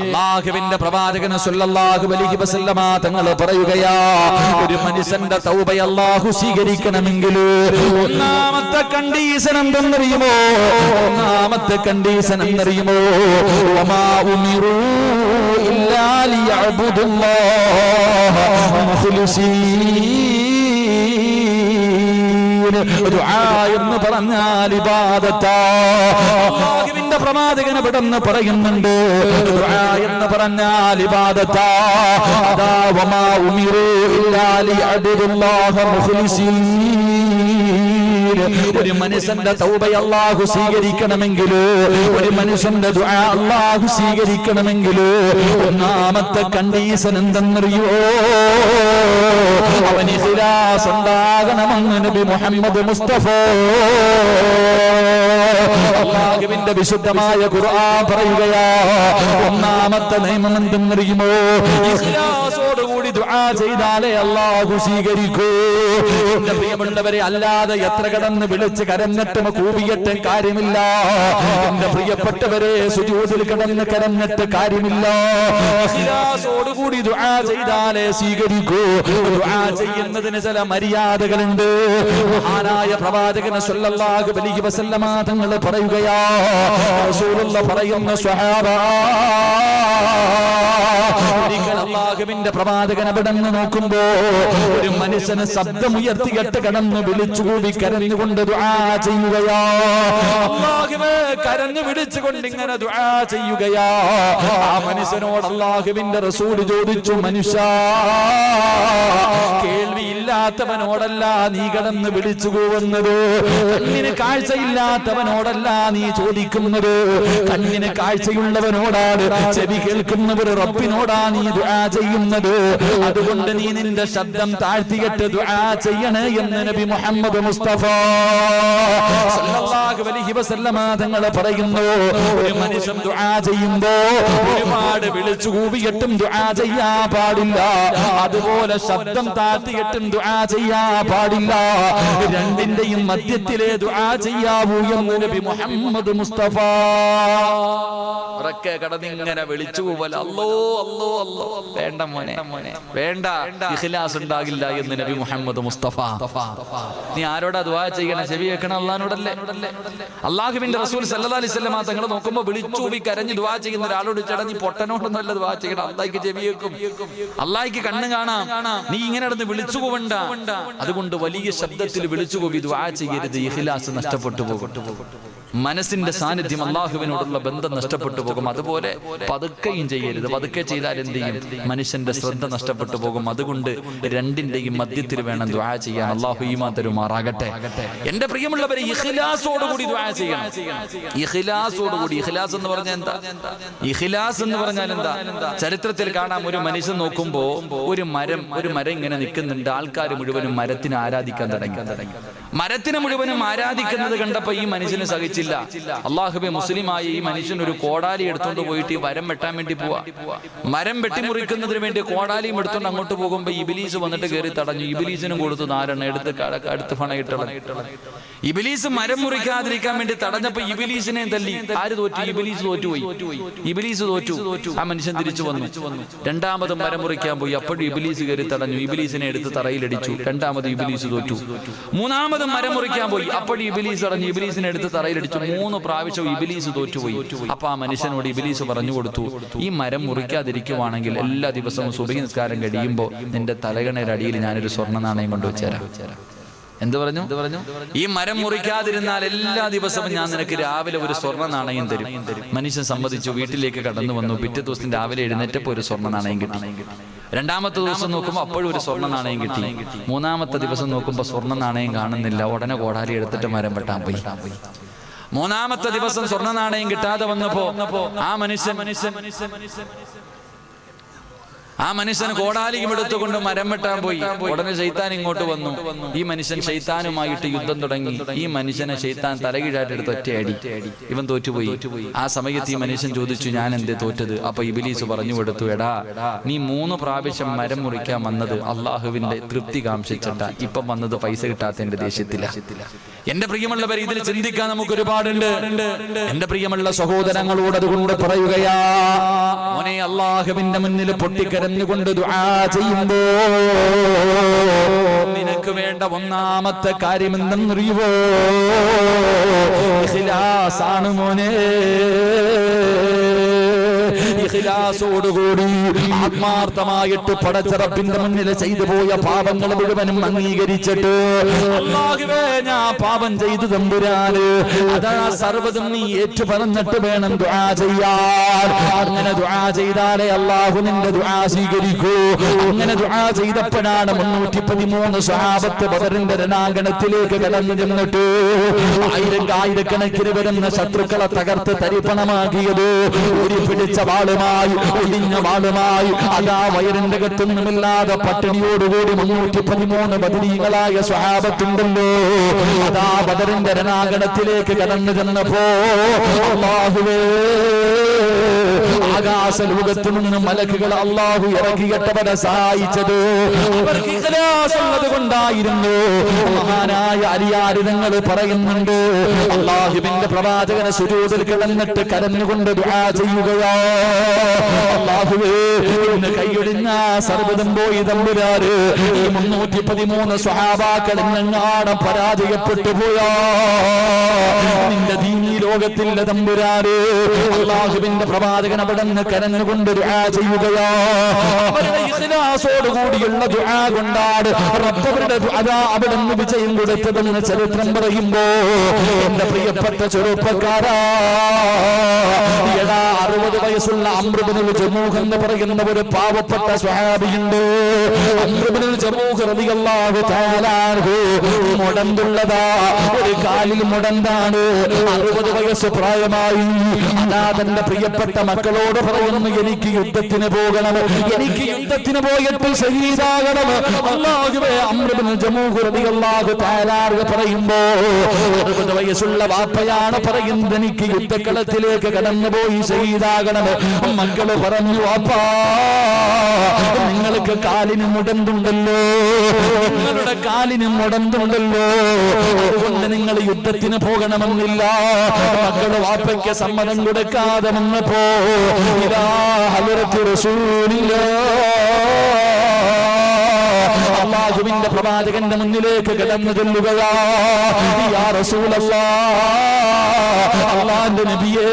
അല്ലാഹുവിന്റെ പ്രവാചകൻ സല്ലല്ലാഹു അലൈഹി വസല്ലമ തങ്ങൾ പറയുകയാണ്, ഒരു മനുഷ്യന്റെ തൗബ അല്ലാഹു സ്വീകരിക്കണമെങ്കിൽ ഒന്നാമത്തെ കണ്ടീഷൻ എന്തെന്നറിയുമോ? വമാ ഉമിറൂ إلا ليعبدوا الله مخلصين. ദുആ എന്ന് പറഞ്ഞാൽ ഇബാദത്താണ്. അല്ലാഹുവിന്റെ പ്രവാചകൻ പെട്ടെന്ന് പറയുന്നുണ്ട്, ദുആ എന്ന് പറഞ്ഞാൽ ഇബാദത്താണ്. അതാ വമാ ഉമിറൂ ഇല്ലാ ലിയഅബ്ദുല്ലാഹ മുഖ്ലിസീൻ. ഒരു മനുഷ്യന്റെ തൗബ അല്ലാഹു സ്വീകരിക്കണമെങ്കിൽ, ഒരു മനുഷ്യന്റെ ദുആ അല്ലാഹു സ്വീകരിക്കണമെങ്കിൽ ഒന്നാമത്തെ കണ്ടീഷൻ എന്തെന്നറിയോ? അവൻ ഇഖ്ലാസ് ഉണ്ടാകണമെന്ന് നബി മുഹമ്മദ് മുസ്തഫ. അല്ലാഹുവിന്റെ വിശുദ്ധമായ ഖുർആൻ പറയുകയാ, ഒന്നാമത്തെ നിയമം എന്തെന്നറിയുമോ? ഇഖ്ലാസോടുകൂടി ദുആ ചെയ്താലേ അല്ലാഹു സ്വീകരിക്കൂ. എന്റെ പ്രിയമുള്ളവരെ, അല്ലാതെ എത്ര കടന്ന് വിളിച്ച് കരഞ്ഞിട്ടും കൂവിയിട്ടും കാര്യമില്ല. എന്റെ പ്രിയപ്പെട്ടവരെ, സുജൂദിൽ കിടന്ന് കരഞ്ഞിട്ട് കാര്യമില്ല. ഇഖ്ലാസോടുകൂടി കൂടി ദുആ ചെയ്താലേ സ്വീകരിക്കൂ. ദുആ ചെയ്യുന്നതിന് ചില മര്യാദകളുണ്ട്. മഹാനായ പ്രവാചകൻ സല്ലല്ലാഹു അലൈഹി വസല്ലമ തങ്ങൾ പറയുകയാ, റസൂലുള്ളാഹി പറയുന്ന സ്വഹാബ, അല്ലാഹുവിന്റെ പ്രവാചകൻ അവിടെ നിന്ന് നോക്കുമ്പോ ഒരു മനുഷ്യന് ശബ്ദമുയർത്തിയിട്ട് കടന്നു വിളിച്ചുകൂടി കരഞ്ഞുകൊണ്ട് ദുആ ചെയ്യുകയാ. അല്ലാഹുവേ കരഞ്ഞു വിളിച്ചുകൊണ്ട് ഇങ്ങനെ ദുആ ചെയ്യുകയാ. ആ മനുഷ്യനോട് അല്ലാഹുവിന്റെ റസൂൽ ചോദിച്ചു, മനുഷ്യ, കേൾവിയില്ലാത്തവനോടല്ല നീ കടന്ന് വിളിച്ചു പോകുന്നത്, കണ്ണിന് കാഴ്ചയില്ലാത്തവനോടല്ല നീ ചോദിക്കുന്നത്, കണ്ണിന് കാഴ്ചയുള്ളവനോടാണ്, ചെവി കേൾക്കുന്നവർ റബ്ബിനോടാ നീ ദുആ ചെയ്യുന്നത്. അതുകൊണ്ട് നീ നിന്റെ ശബ്ദം താഴ്ത്തിയിട്ട് ദുആ ചെയ്യണേ എന്ന് നബി മുഹമ്മദ് മുസ്തഫ സല്ലല്ലാഹു അലൈഹി വസല്ലമ തങ്ങൾ പറയുന്നു. ഒരു മനുഷ്യൻ ദുആ ചെയ്യുമ്പോ ഒരുപാട് വിളിച്ചു കൂവിയിട്ടും ദുആ ചെയ്യാൻ പാടില്ല, അതുപോലെ ശബ്ദം താഴ്ത്തിയിട്ടും ദുആ ചെയ്യാൻ പാടില്ല. രണ്ടിന്റെയും മധ്യത്തിലെ ദുആ ചെയ്യാവൂ എന്ന് നബി മുഹമ്മദ് മുസ്തഫ. കടന്നിങ്ങനെ വിളിച്ചു കൂവൽ, അല്ലോ അല്ലോ അല്ലോ, വേണ്ട മോനെ വേണ്ട, ഇഖ്ലാസ് ഉണ്ടാകില്ല എന്ന് നബി മുഹമ്മദ് മുസ്തഫ. നീ ആരോടാ ദുആ ചെയ്യണം? ചെവി കേൾക്കണം അല്ലാഹുവിനോടല്ലേ. അല്ലാഹുവിന്റെ റസൂൽ സല്ലല്ലാഹു അലൈഹി വസല്ലം തങ്ങൾ നോക്കുമ്പോൾ വിളിച്ചൂവി കരഞ്ഞ് ദുആ ചെയ്യുന്ന ഒരാളോട് ചേട്ടാ നീ പൊട്ടനോടൊന്നല്ല ദുആ ചെയ്യണം, അല്ലാഹുക്ക് ചെവി കേൾക്കും, അല്ലാഹുക്ക് കണ്ണ് കാണാം, നീ ഇങ്ങനെ നടന്ന് വിളിച്ചു കൂവണ്ട. അതുകൊണ്ട് വലിയ ശബ്ദത്തിൽ വിളിച്ചു കൂവി ദുആ ചെയ്യരുത്, ഇഖ്ലാസ് നഷ്ടപ്പെട്ടു പോകും. മനസ്സിന്റെ സാന്നിധ്യം, അല്ലാഹുവിനോടുള്ള ബന്ധം നഷ്ടപ്പെട്ടു പോകും. അതുപോലെ പതുക്കെയും ചെയ്യരുത്, പതുക്കെ ചെയ്താൽ എന്ത് ചെയ്യും? മനുഷ്യന്റെ ശ്രദ്ധ നഷ്ടപ്പെട്ടു പോകും. അതുകൊണ്ട് രണ്ടിന്റെയും മധ്യത്തിൽ വേണം ദുആ ചെയ്യാൻ. അല്ലാഹു ഈമാൻ തരുമാറാകട്ടെ. എന്റെ പ്രിയമുള്ളവരെ, ഇഖ്ലാസോടുകൂടി ദുആ ചെയ്യണം. ഇഖ്ലാസോടുകൂടി. ഇഖ്ലാസ് എന്ന് പറഞ്ഞാൽ എന്താ? ഇഖ്ലാസ് എന്ന് പറഞ്ഞാൽ എന്താ? ചരിത്രത്തിൽ കാണാം, ഒരു മനുഷ്യൻ നോക്കുമ്പോ ഒരു മരം ഇങ്ങനെ നിൽക്കുന്നുണ്ട്. ആൾക്കാർ മുഴുവനും മരത്തിനെ ആരാധിക്കാൻ തുടങ്ങി. മരത്തിനെ മുഴുവനും ആരാധിക്കുന്നത് കണ്ടപ്പോ ഈ മനുഷ്യന് സഹിച്ചില്ല. അല്ലാഹുവേ, മുസ്ലിമായ ഈ മനുഷ്യൻ ഒരു കോടാലി എടുത്തോണ്ട് പോയിട്ട് ഈ മരം വെട്ടാൻ വേണ്ടി പോവാ. മരം വെട്ടിമുറിക്കുന്നതിന് വേണ്ടി കോടാലിയും എടുത്തോണ്ട് അങ്ങോട്ട് പോകുമ്പോ ഇബ്ലീസ് വന്നിട്ട് കയറി തടഞ്ഞു. ഇബ്ലീസിനും കൊടുത്തു 4 എണ്ണം എടുത്ത് പണയിട്ടള. ഇബ്ലീസ് മരം മുറിക്കാതിരിക്കാൻ വേണ്ടി തടഞ്ഞപ്പോ ഇബ്ലീസിനെ തല്ലി. ആര് തോറ്റു? ഇബ്ലീസ് തോറ്റുപോയി. ഇബ്ലീസ് തോറ്റു. ആ മനുഷ്യൻ തിരിച്ചു വന്നു. രണ്ടാമത് മരം മുറിക്കാൻ പോയി. അപ്പോഴും ഇബ്ലീസ് കയറി തടഞ്ഞു. ഇബ്ലീസിനെ എടുത്ത് തറയിലടിച്ചു. രണ്ടാമത് ഇബ്ലീസ് തോറ്റു. മൂന്നാമത് മരം മുറിക്കാൻ പോയി. അപ്പോഴും ഇബ്ലീസ് തടഞ്ഞു. ഇബ്ലീസിനെ എടുത്ത് തറയിലടിച്ചു. 3 പ്രാവശ്യം ഇബ്ലീസ് തോറ്റുപോയി. അപ്പൊ ആ മനുഷ്യനോട് ഇബ്ലീസ് പറഞ്ഞു കൊടുത്തു, ഈ മരം മുറിക്കാതിരിക്കുവാണെങ്കിൽ എല്ലാ ദിവസവും സുബഹി നിസ്കാരം കഴിയുമ്പോ നിന്റെ തലകണയുടെ അടിയിൽ ഞാനൊരു സ്വർണ്ണ നാണയം കൊണ്ടുവച്ചേരാം. എന്ത് പറഞ്ഞു? ഈ മരം മുറിക്കാതിരുന്നാൽ എല്ലാ ദിവസവും ഞാൻ നിനക്ക് രാവിലെ ഒരു സ്വർണ്ണ നാണയം തരും. മനുഷ്യൻ സമ്മതിച്ചു. വീട്ടിലേക്ക് കടന്നു വന്നു. പിറ്റേ ദിവസം രാവിലെ എഴുന്നേറ്റപ്പോ ഒരു സ്വർണ്ണ നാണയം കിട്ടി. രണ്ടാമത്തെ ദിവസം നോക്കുമ്പോൾ അപ്പോഴും ഒരു സ്വർണ്ണ നാണയം കിട്ടി. മൂന്നാമത്തെ ദിവസം നോക്കുമ്പോൾ സ്വർണ്ണ നാണയം കാണുന്നില്ല. ഉടനെ കോടാലി എടുത്തിട്ട് മരം വെട്ടാൻ പോയി. മൂന്നാമത്തെ ദിവസം സ്വർണ്ണ നാണയം കിട്ടാതെ വന്നപ്പോ ആ മനുഷ്യൻ കോടാലിയും എടുത്തുകൊണ്ട് മരം വെട്ടാൻ പോയി. ഉടനെ ശൈത്താൻ ഇങ്ങോട്ട് വന്നു. ഈ മനുഷ്യൻ ശൈത്താനുമായിട്ട് യുദ്ധം തുടങ്ങി. ഈ മനുഷ്യനെ ശൈത്താൻ തലകീഴായിട്ട് എടുത്ത് ഒറ്റയടി. ഇവൻ തോറ്റുപോയി. ആ സമയത്ത് ഈ മനുഷ്യൻ ചോദിച്ചു, ഞാൻ എന്തേ തോറ്റത്? അപ്പൊ ഇബ്ലീസ് പറഞ്ഞു കൊടുത്തു, എടാ, നീ 3 പ്രാവശ്യം മരം മുറിക്കാൻ വന്നത് അള്ളാഹുവിന്റെ തൃപ്തി കാംക്ഷിച്ചിട്ട. ഇപ്പം വന്നത് പൈസ കിട്ടാത്തതിന്റെ ദേഷ്യത്തില. എന്റെ പ്രിയമുള്ളവർ, ഇതിൽ ചിന്തിക്കാൻ നമുക്ക് ഒരുപാടുണ്ട്. എന്റെ പ്രിയമുള്ള സഹോദരങ്ങളോട് അതുകൊണ്ട് പറയുകയാ, മോനെ, അള്ളാഹുവിന്റെ മുന്നിൽ പൊട്ടിക്കരഞ്ഞുകൊണ്ട് ദുആ ചെയ്യുമ്പോ നിനക്ക് വേണ്ട ഒന്നാമത്തെ കാര്യം എന്തെന്നറിയുവോ? ഇഖ്ലാസാണ് മോനെ. ഇഖ്ലാസോടുകൂടി ആത്മാർത്ഥമായിട്ട് പടച്ച റബ്ബിന്റെ മുന്നിൽ ചെയ്തു പോയ പാപങ്ങൾ മുഴുവനും അംഗീകരിച്ചിട്ട്, അല്ലാഹുവേ, ഞാൻ പാപം ചെയ്തു തമ്പുരാന്, അതാ സർവ്വതും നീ ഏറ്റു പറഞ്ഞിട്ട് വേണം ദുആ ചെയ്യാൻ. അങ്ങനെ ദുആ ചെയ്താലേ അല്ലാഹു നിന്റെ ദുആ സ്വീകരിക്കൂ. അങ്ങനെ ദുആ ചെയ്തപ്പോഴാണ് 313 സ്വഹാബത്ത് ബദറിന്റെ രണാങ്കണത്തിലേക്ക് കടന്നു ചെന്നിട്ട് ആയിരക്കണക്കിന് വരുന്ന ശത്രുക്കളെ തകർത്ത് തരിപ്പണമാക്കിയത്. ഒരു പിടിച്ച വാളുമായി, ഒടിഞ്ഞ വാളുമായി, അതാ വയറിന്റെ കെട്ടുന്നുമില്ലാതെ പട്ടിണിയോടുകൂടി 313 ബദരീകളായ സ്വഹാബത്തുണ്ടല്ലോ. അതാ ബദറിന്റെ രണാങ്കണത്തിലേക്ക് കടന്നു ചെന്നപ്പോ അല്ലാഹുവേ, ആകാശ ലോകത്തു നിന്ന് മലക്കുകൾ അല്ലാഹു ഇറക്കിയിട്ടവരെ സഹായിച്ചത് അവർക്ക് ഇഖ്ലാസ് ഉള്ളത് കൊണ്ടായിരുന്നു. മഹാനായ അലിയാരി തങ്ങൾ പറയുന്നുണ്ട്, അല്ലാഹുവിന്റെ പ്രവാചകനെ സുജൂദിൽ കിടന്നിട്ട് കരഞ്ഞുകൊണ്ട് ദുആ ചെയ്യുകയോ, അല്ലാഹുവേ ഇന്ന് കൈയൊടിഞ്ഞ സർവ്വതും പോയി തമ്പുരാന് ഈ 313 സ്വഹാബാക്കൾ എന്നെങ്ങാണം പരാജയപ്പെട്ടു പോയാ നിന്റെ ദീനീ ലോകത്തിന്റെ തമ്പുരാന് അല്ലാഹുവിന്റെ പ്രവാചകൻ അവിടെ നിന്ന് കരഞ്ഞുകൊണ്ട് ദുആ ചെയ്യുകയാ അവരുടെ ഇഖ്ലാസോടുകൂടിയുള്ള ദുആ കൊണ്ടാണ് റബ്ബ് അവരുടെ അതാ അവിടെ നിന്ന് വിജയം കൊടുത്തതെന്ന് ചരിത്രം പറയുമ്പോ എന്റെ പ്രിയപ്പെട്ട ചെറുപ്പക്കാരാ 60 വയസ്സുള്ള അംർ ഇബ്നുൽ ജമൂഹ് എന്ന് പറയുന്ന ഒരു പാവപ്പെട്ട സ്വഹാബിയുണ്ട്. അംർ ഇബ്നുൽ ജമൂഹ് റളിയല്ലാഹു തആല അൻഹു മുടന്തുള്ളതാ, ഒരു കാലിൽ മുടന്താണ്. 60 വയസ്സ് പ്രായമായി. അതാ തന്റെ പ്രിയപ്പെട്ട മക്കളോട് പറയുന്നു, എനിക്ക് യുദ്ധത്തിന് പോകണം, എനിക്ക് യുദ്ധത്തിന് പോയിട്ട് ശഹീദാകണം. അല്ലാഹുവേ, അംർ ഇബ്നുൽ ജമൂഹ് റളിയല്ലാഹു തആല അൻഹു പറയുമ്പോ 60 വയസ്സുള്ള വാപ്പയാണ് പറയുന്നത്, എനിക്ക് യുദ്ധക്കളത്തിലേക്ക് കടന്നുപോയി ശഹീദാകണം. മക്കള് പറഞ്ഞു, വാപ്പാ നിങ്ങൾക്ക് കാലിന് മുടന്തുണ്ടല്ലോ, നിങ്ങളുടെ കാലിന് മുടന്തുണ്ടല്ലോ, അതുകൊണ്ട് നിങ്ങൾ യുദ്ധത്തിന് പോകണമെന്നില്ല. മക്കള് വാപ്പയ്ക്ക് സമ്മതം കൊടുക്കാതെ വന്നപ്പോ ഇലാ ഹദറത്ത് റസൂലില്ലാഹ് അല്ലാഹുവിന്റെ പ്രവാചകന്റെ മുന്നിലേക്ക് കടന്നു ചെല്ലുകയാ. യാ റസൂലല്ലാഹ്, അല്ലാഹുവിന്റെ നബിയേ,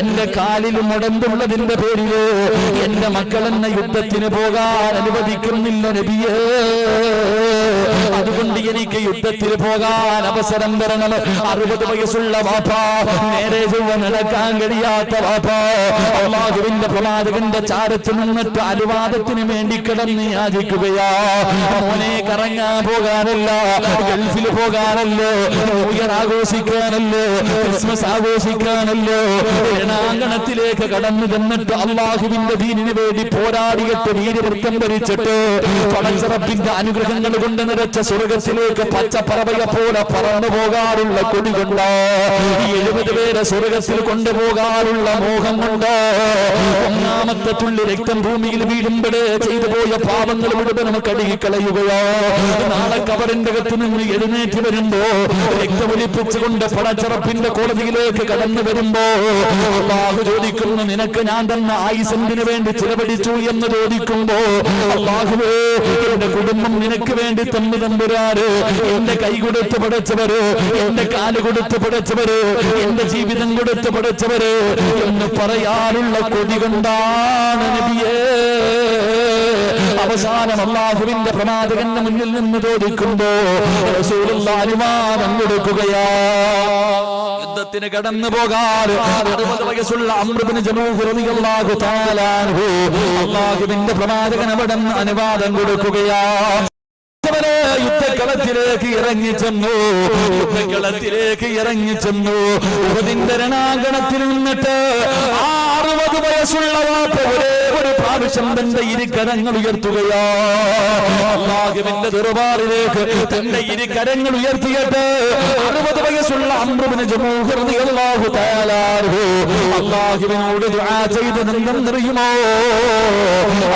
എന്റെ കാലിൽ മുടന്തുള്ളതിന്റെ പേരില് എന്റെ മക്കൾ എന്നെ യുദ്ധത്തിന് പോകാൻ അനുവദിക്കുന്നില്ല നബിയേ, അതുകൊണ്ട് എനിക്ക് യുദ്ധത്തിന് പോകാൻ അവസരം തരണം. 60 വയസ്സുള്ള വാപ്പ, നേരെ ചൊവ്വ നടക്കാൻ കഴിയാത്ത വാപ്പ അല്ലാഹുവിന്റെ പ്രവാചകന്റെ ചാരത്ത് നിന്നിട്ട് അനുവാദത്തിന് വേണ്ടി കിടന്ന് യാചിക്കുകയാ. മോനെ കറങ്ങാൻ പോകാനല്ല, ഗൾഫിൽ പോകാനല്ലോ, ന്യൂ ഇയർ ആഘോഷിക്കാനല്ലോ, ക്രിസ്മസ് ആഘോഷിക്കാനല്ലോ, രണാങ്കണത്തിലേക്ക് കടന്നു ചെന്നിട്ട് അല്ലാഹുവിന്റെ ദീനിന് വേണ്ടി പോരാടിയിട്ട് വീരവൃത്തം ഭരിച്ചിട്ട് പടച്ചറപ്പിന്റെ അനുഗ്രഹങ്ങൾ കൊണ്ട് നിറച്ച സ്വർഗത്തിലേക്ക് പച്ചപ്പറവയെ പോലെ പറന്നു പോകാറുള്ള കൊടി കൊണ്ട് 70 പേരെ സ്വർഗത്തിൽ കൊണ്ടുപോകാറുള്ള മോഹം കൊണ്ട് ഒന്നാമത്തെ തുള്ളി രക്തം ഭൂമിയിൽ വീഴുമ്പോഴേ ചെയ്തു പോയ പാപങ്ങൾ മുഴുവനും കഴുകിക്കളയുകയോ. നാളെ കബറിന്റെ അകത്ത് നിന്ന് എഴുന്നേറ്റ് വരുമ്പോ രക്തമൊലിപ്പിച്ചുകൊണ്ട് പടച്ചറപ്പിന്റെ കോടതിയിലേക്ക് കടന്നു വരുമ്പോ അല്ലാഹു ചോദിക്കുന്നു, നിനക്ക് ഞാൻ തന്നെ ആയുസെന്തിനു വേണ്ടി ചിലവഴിച്ചു എന്ന് ചോദിക്കുമ്പോ അല്ലാഹുവേ, എന്റെ കുടുംബം നിനക്ക് വേണ്ടി തന്നു തമ്പുരാന്, എന്റെ കൈ കൊടുത്ത് പടച്ചവര്, എന്റെ കാല് കൊടുത്ത് പടച്ചവര്, എന്റെ ജീവിതം കൊടുത്ത് പടച്ചവര് എന്ന് പറയാനുള്ള കൊതി കൊണ്ടാണ് നബിയേ. അവസാനം അല്ലാഹുവിന്റെ പ്രവാചകന്റെ മുന്നിൽ നിന്ന് ചോദിക്കുമ്പോ റസൂലുള്ളാഹി അനുവാദം കൊടുക്കുകയാ. യുദ്ധത്തിന് കടന്നു പോകാറ് 60 വയസ്സുള്ള അംർ ഇബ്നു ജമൂഹ് റളിയല്ലാഹു തആല അൻഹു അല്ലാഹുവിന്റെ പ്രവാചകൻ അവിടെ അനുവാദം കൊടുക്കുകയാ. യുദ്ധക്കളത്തിലേക്ക് ഇറങ്ങിച്ചെന്നു, യുദ്ധക്കളത്തിലേക്ക് ഇറങ്ങിച്ചെന്നു. ഉഹദിന്റെ രണാങ്കണത്തിൽ നിന്നിട്ട് 60 വയസ്സുള്ള വാപ്പ ഒരേ ഒരു പ്രാവശ്യം തന്റെ ഇരുകരങ്ങൾ ഉയർത്തുകയാ. അല്ലാഹുവിന്റെ ദർബാറിലേക്ക് തന്റെ ഇരുകരങ്ങൾ ഉയർത്തിയിട്ട് 60 വയസ്സുള്ള അംർ ഇബ്നു ജമൂഹ് റളിയല്ലാഹു തആല അൻഹു അല്ലാഹുവിനോട് ദുആ ചെയ്തതെന്തെന്നറിയുമോ?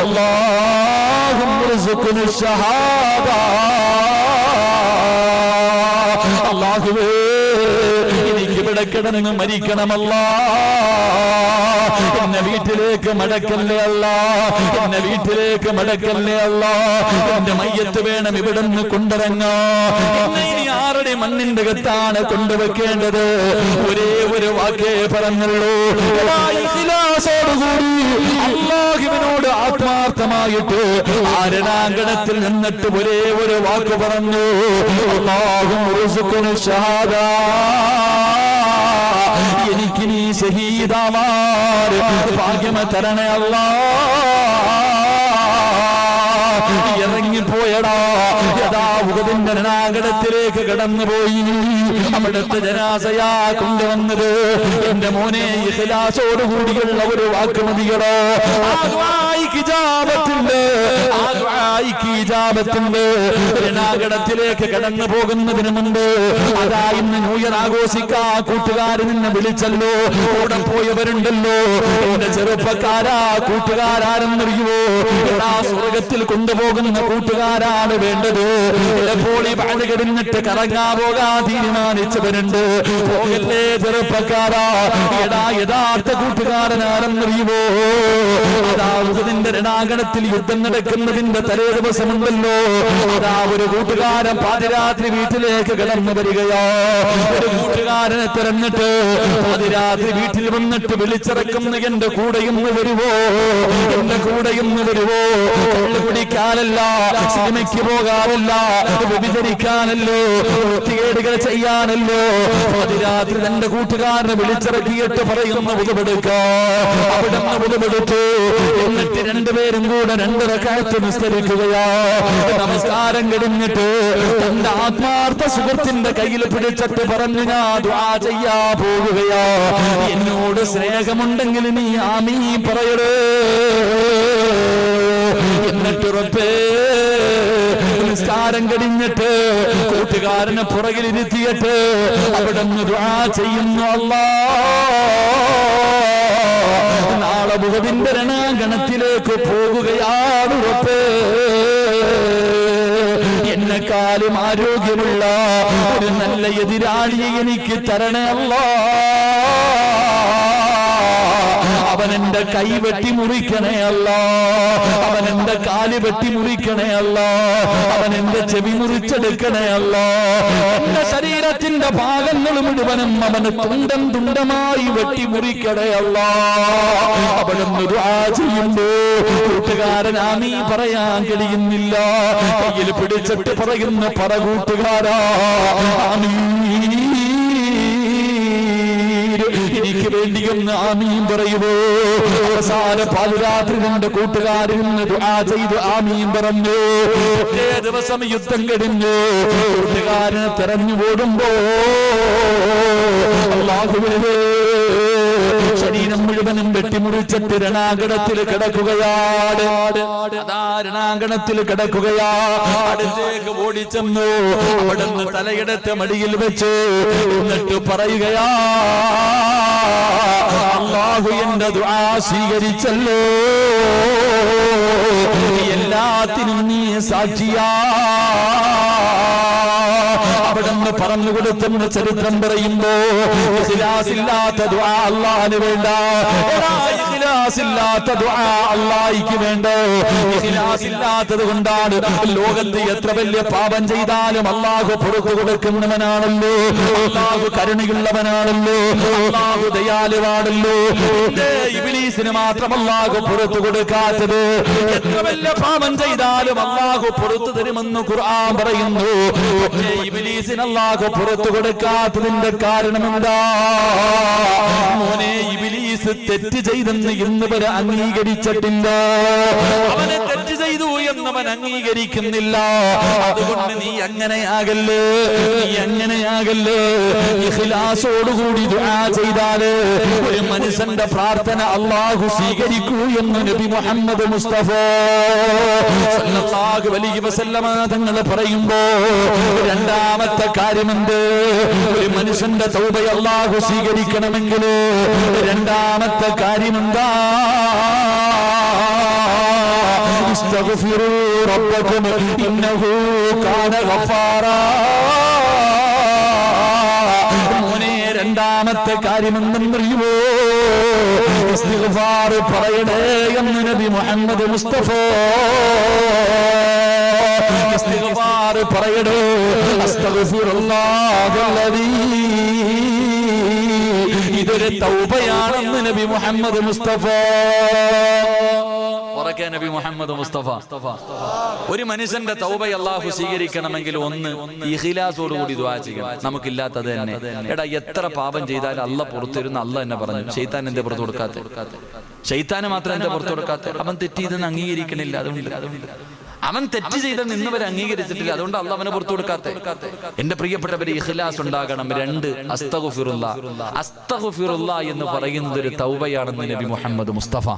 അല്ലാഹുമ്മ ർസുഖ്നി ഷഹാദ, അല്ലാഹുവേ എനിക്ക് ഇവിടെ കിടന്ന് മരിക്കണമല്ല, എന്നെ വീട്ടിലേക്ക് മടക്കല്ലേ അല്ല, എന്നെ വീട്ടിലേക്ക് മടക്കല്ലേ അല്ല, എന്റെ മയ്യത്ത് വേണം ഇവിടെ നിന്ന് കൊണ്ടിറങ്ങാ. ഇനി ആരുടെ മണ്ണിന്റെ അകത്താണ് കൊണ്ടുവെക്കേണ്ടത്? ഒരേ ഒരു വാക്കേ പറഞ്ഞുള്ളൂ, ഇഖ്ലാസോടുകൂടി അല്ലാഹുവിനോട് ആത്മാർത്ഥമായിട്ട് ആരണാങ്കണത്തിൽ നിന്നിട്ട് ഒരേ ഒരു വാക്ക് പറഞ്ഞു, അല്ലാഹുമ്മ ർസുഖ്നി ഷഹാദ, എനിക്ക് നീ ശഹീദാവാൻ ഭാഗ്യം തരണേ അല്ലാഹ്. ഇറങ്ങിപ്പോയടാ, യഥാ ഉഹദിന്റെ രണാങ്കണത്തിലേക്ക് കടന്നുപോയി. അവിടുത്തെ ജനാസയാ കൊണ്ടുവന്നത്. എന്റെ മോനെ, ഇഖ്ലാസോടുകൂടിയുള്ള ഒരു വാക്ക് മതിയടോ. രണാങ്കണത്തിലേക്ക് കടന്നു പോകുന്നതിന് മുമ്പ് അതാ ഇന്ന് ന്യൂ ഇയർ ആഘോഷിക്കാ കൂട്ടുകാർ നിന്നെ വിളിച്ചല്ലോ, കൂടെ പോയവരുണ്ടല്ലോ. എന്റെ ചെറുപ്പക്കാരാ, കൂട്ടുകാരെന്നറിയുവോ? സ്വർഗത്തിൽ കൊണ്ടുപോകുന്ന കൂട്ടുകാരാണ് വേണ്ടത്. ചിലപ്പോൾ ഈ ബാധ കിടന്നിട്ട് കറങ്ങാൻ പോകാൻ തീരുമാനിച്ചവരുണ്ട്. പോകല്ലേ ചെറുപ്പക്കാരാ, യഥാർത്ഥ കൂട്ടുകാരനാണെന്നറിയുമോ? അതാ ഉഹദിന്റെ രണാങ്കണത്തിൽ യുദ്ധം നടക്കുന്നതിന്റെ തലേ ദിവസമുണ്ടല്ലോ, അതാ ഒരു കൂട്ടുകാരൻ പാതിരാത്രി വീട്ടിലേക്ക് കടന്നു വരികയോ, ഒരു കൂട്ടുകാരനെ തിരഞ്ഞിട്ട് പാതിരാത്രി വീട്ടിൽ വന്നിട്ട് വിളിച്ചിറക്കുന്ന എന്റെ കൂടെയൊന്ന് വരുവോ, എന്റെ കൂടെയൊന്ന് വരുവോ? കള്ളു കുടിക്കാനല്ല, സിനിമയ്ക്ക് പോകാനല്ല, വ്യഭിചരിക്കാനല്ലോ, വൃത്തികേടുകൾ ചെയ്യാനല്ലോ. പാതിരാത്രി തന്റെ കൂട്ടുകാരനെ വിളിച്ചിറക്കിയിട്ട് പറയുന്ന ഉദവെടുക്ക. അവിടുന്ന് ഉദവെടുത്തു. എന്നിട്ട് രണ്ടുപേരും കൂടെ 2 റക്അത്ത് നിസ്കരിക്കുകയാ. നമസ്കാരം കഴിഞ്ഞിട്ട് തന്റെ ആത്മാർത്ഥ സുഹൃത്തിന്റെ കയ്യിൽ പിടിച്ചിട്ട് പറഞ്ഞു, ഞാൻ ദുആ ചെയ്യാ പോകുകയാ. എന്നോട് സ്നേഹമുണ്ടെങ്കിൽ നീ ആമീൻ പറയണേ. എന്നിട്ട് റബ്ബേ, നിസ്കാരം കഴിഞ്ഞിട്ട് കൂട്ടുകാരനെ പുറകിലിരുത്തിയിട്ട് അവിടുന്ന് ദുആ ചെയ്യുന്നു, അല്ലാഹ് നാളെ ഉഹദിന്റെ രണാങ്കണത്തിലേക്ക് പോകുകയാണ് റബ്ബേ. എന്നെക്കാളും ആരോഗ്യമുള്ള ഒരു നല്ല എതിരാളിയെ എനിക്ക് തരണേ അല്ലാഹ്. അവനെന്റെ കൈ വെട്ടി മുറിക്കണേ അല്ലാഹ്. അവനെന്റെ കാല് വെട്ടി മുറിക്കണേ അല്ലാഹ്. അവനെന്റെ ചെവി മുറിച്ചെടുക്കണേ അല്ലാഹ്. എന്റെ ശരീരത്തിന്റെ ഭാഗങ്ങൾ മുഴുവനും അവന് തുണ്ടം തുണ്ടമായി വെട്ടി മുറിക്കണേ അല്ലാഹ്. അവനൊന്ന് ദുആ ചെയ്യുമ്പോ കൂട്ടുകാരൻ ആമീൻ പറയാൻ കഴിയുന്നില്ല. കയ്യിൽ പിടിച്ചിട്ട് പറയുന്ന പറ കൂട്ടുകാരാ, ആമീൻ, എനിക്ക് വേണ്ടിയൊന്ന് ആമീൻ പറയുമോ? അവസാന പാതിരാത്രി കൊണ്ട് കൂട്ടുകാരിൽ നിന്ന് ദുആ ചെയ്ത് ആമീൻ പറഞ്ഞു. ഒരേ ദിവസം യുദ്ധം കഴിഞ്ഞു. കൂട്ടുകാരനെ തെരഞ്ഞു ഓടുമ്പോ അല്ലാഹുവേ, ശരീരം മുഴുവനും വെട്ടിമുറിച്ചിട്ട് രണാങ്കണത്തിൽ കിടക്കുകയാണ്. അതാ രണാങ്കണത്തിൽ കിടക്കുകയാ. അടുത്തേക്ക് ഓടിച്ചെന്നു. അവിടുന്ന് തലയെടുത്ത് മടിയിൽ വെച്ച് എന്നിട്ട് പറയുകയാ, അല്ലാഹു എന്റെ ദുആ സ്വീകരിച്ചല്ലോ, എല്ലാത്തിനും നീ സാക്ഷിയാ. അവിടുന്ന് പറഞ്ഞു കൊടുത്തെന്ന് ചരിത്രം പറയുമ്പോ, ഇഖ്ലാസില്ലാത്ത ദുആ അല്ലാഹുവിന് വേണ്ട. ഇഖ്ലാസില്ലാത്ത ദുആ അല്ലാഹുവിന് വേണ്ട. ഇഖ്ലാസില്ലാത്തത് കൊണ്ടാണ് ലോകത്ത് എത്ര വലിയ പാപം ചെയ്താലും അല്ലാഹു പുറത്തു കൊടുക്കുന്നവനാണല്ലോ, അല്ലാഹു കരുണയുള്ളവനാണല്ലോ, അല്ലാഹു ദയാലുവാണല്ലോ. ഇബ്ലീസിന് മാത്രം അല്ലാഹു പുറത്തു കൊടുക്കാത്തത്. എത്ര വലിയ പാപം ചെയ്താലും അല്ലാഹു പുറത്തു തരുമെന്ന് ഖുർആൻ പറയുന്നു. ഇബ്ലീസിന് അല്ലാഹു പുറത്തു കൊടുക്കാത്തതിന്റെ കാരണം എന്താ? മോനെ, ഇബ്ലീസ് തെറ്റ് ചെയ്തെന്ന് ഇന്ന് വരെ അംഗീകരിച്ചിട്ടില്ല. അവനെ തെറ്റ് ചെയ്തു എന്നവൻ അംഗീകരിക്കുന്നില്ല. അതുകൊണ്ട് നീ അങ്ങനെയാകല്ലേ, നീ അങ്ങനെയാകല്ലേ. ഇഖ്ലാസോടുകൂടി ദുആ ചെയ്താല് ഒരു മനുഷ്യന്റെ പ്രാർത്ഥന അല്ലാഹു സ്വീകരിക്കൂ എന്ന് നബി മുഹമ്മദ് മുസ്തഫ സല്ലല്ലാഹു അലൈഹി വസല്ലമ തങ്ങൾ പറയുമ്പോ രണ്ടാമത്തെ കാര്യമുണ്ട്. ഒരു മനുഷ്യന്റെ തൗബ അല്ലാഹു സ്വീകരിക്കണമെങ്കിൽ രണ്ടാമത്തെ കാര്യമെന്താ? ഇസ്തഗ്ഫിറൂ റബ്ബക്കും ഇന്നഹു കാന ഗഫാറാ. മോനെ, രണ്ടാമത്തെ കാര്യമെന്നറിയുമോ? ഇസ്തിഗ്ഫാർ പറയണേ എന്ന് നബി മുഹമ്മദ് മുസ്തഫ. ഇസ്തിഗ്ഫാർ പറയണേ. അസ്തഗ്ഫിറുല്ലാഹല്ലദീ. ഇതൊരു തൗബയാണെന്ന് നബി മുഹമ്മദ് മുസ്തഫ. നബി മുഹമ്മദ് മുസ്തഫ. ഒരു മനുഷ്യന്റെ തൗബ അല്ലാഹു സ്വീകരിക്കണമെങ്കിൽ ഒന്ന് ഇഖ്ലാസോടുകൂടി ദുആ ചെയ്യണം. നമുക്കില്ലാത്തത് തന്നെ. എടാ, എത്ര പാപം ചെയ്താലും അല്ലാഹ് പുറത്തിരുന്ന് അല്ലാഹ് എന്നെ പറഞ്ഞു. ശൈത്താൻ എന്റെ പുറത്തു കൊടുക്കാത്ത, ശൈത്താന് മാത്രം എന്റെ പുറത്തു കൊടുക്കാത്ത. അവൻ തെറ്റ് ചെയ്തെന്ന് അംഗീകരിക്കണില്ല. അതുകൊണ്ട് അവൻ തെറ്റ് ചെയ്തെന്ന് ഇന്നുവരെ അംഗീകരിച്ചിട്ടില്ല. അതുകൊണ്ട് അല്ലാഹ് അവനെ പുറത്തു കൊടുക്കാത്ത. എന്റെ പ്രിയപ്പെട്ടവരെ, ഇഖ്ലാസ് ഉണ്ടാകണം. 2, അസ്തഗ്ഫിറുല്ലാഹ്. അസ്തഗ്ഫിറുല്ലാഹ് എന്ന് പറയുന്നത് ഒരു തൗബയാണെന്ന് നബി മുഹമ്മദ് മുസ്തഫ.